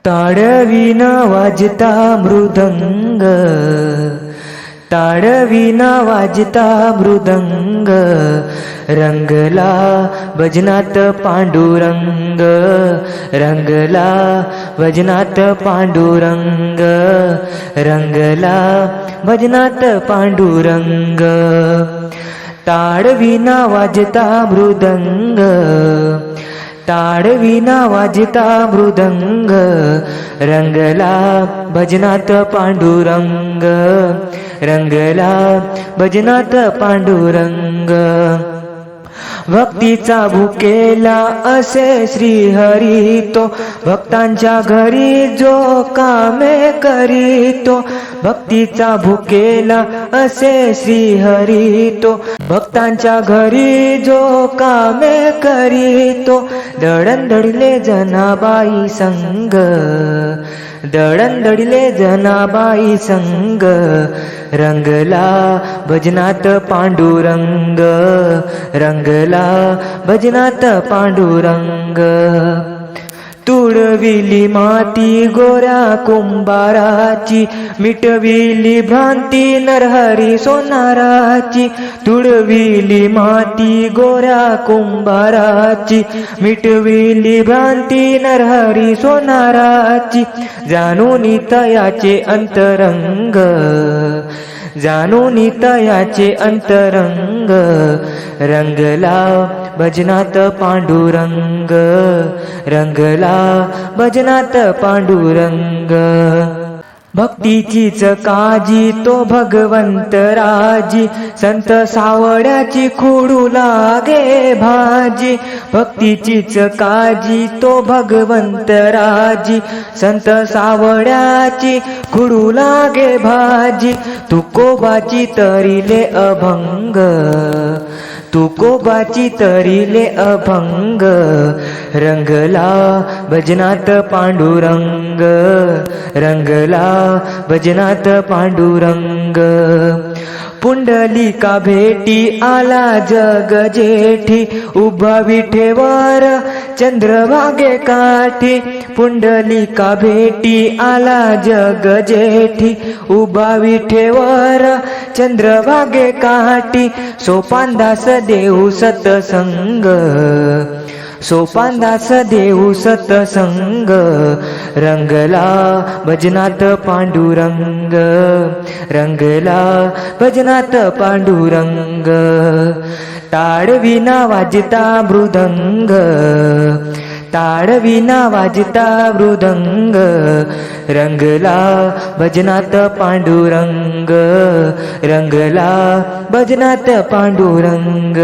ताडविना वाजता मृदंग, ताडविना वाजता मृदंग, रंगला भजनात पांडुरंग, रंगला भजनात पांडुरंग, रंगला भजनात पांडुरंग. ताडविना वाजता मृदंग, ताडविना वाजता मृदंग, रंगला भजनात पांडुरंग, रंगला भजनात पांडुरंग. भक्तीचा भुकेला असे श्रीहरी तो, भक्तांच्या घरी जो कामे करीतो. भक्तीचा भुकेला असे श्रीहरी तो, भक्तांच्या घरी जो कामे करीतो. दळणदळीले जनाबाई संग, दळणदळीले जनाबाई संग, रंगला भजनात पांडुरंग, रंगला भजनात पांडुरंग. तुडविली माती गोऱ्या कुंभाराची, मिटविली भ्रांती नरहरी सोनाराची. तुडविली माती गोऱ्या कुंभाराची, मिटविली भ्रांती नरहरी सोनाराची. जाणून तयाचे अंतरंग, जाणून तयाचे अंतरंग, रंगला भजनात पांडुरंग, रंगला भजनात पांडुरंग. भक्तीचीच काजी तो भगवंत राजी, संत सावड्याची खुडू लागे भाजी. भक्तीचीच काजी तो भगवंत राजी, संत सावड्याची खुडू लागे भाजी. तुकोबाची तरीले अभंग, तुकोबाची तरीले अभंग, रंगला भजनात पांडुरंग, रंगला भजनात पांडुरंग. पुंडलिका भेटी आला जग जेठी, उभा विठेवर चंद्रभागे काठी. पुंडलिका भेटी आला जग जेठी, उभा विठेवर चंद्रभागे काठी. सोपानदास देऊ सतसंग, सोपानदास देऊ सतसंग, रंगला भजनात पांडुरंग, रंगला भजनात पांडुरंग. ताडविना वाजता मृदंग, ताडविना वाजता मृदंग, रंगला भजनात पांडुरंग, रंगला भजनात पांडुरंग.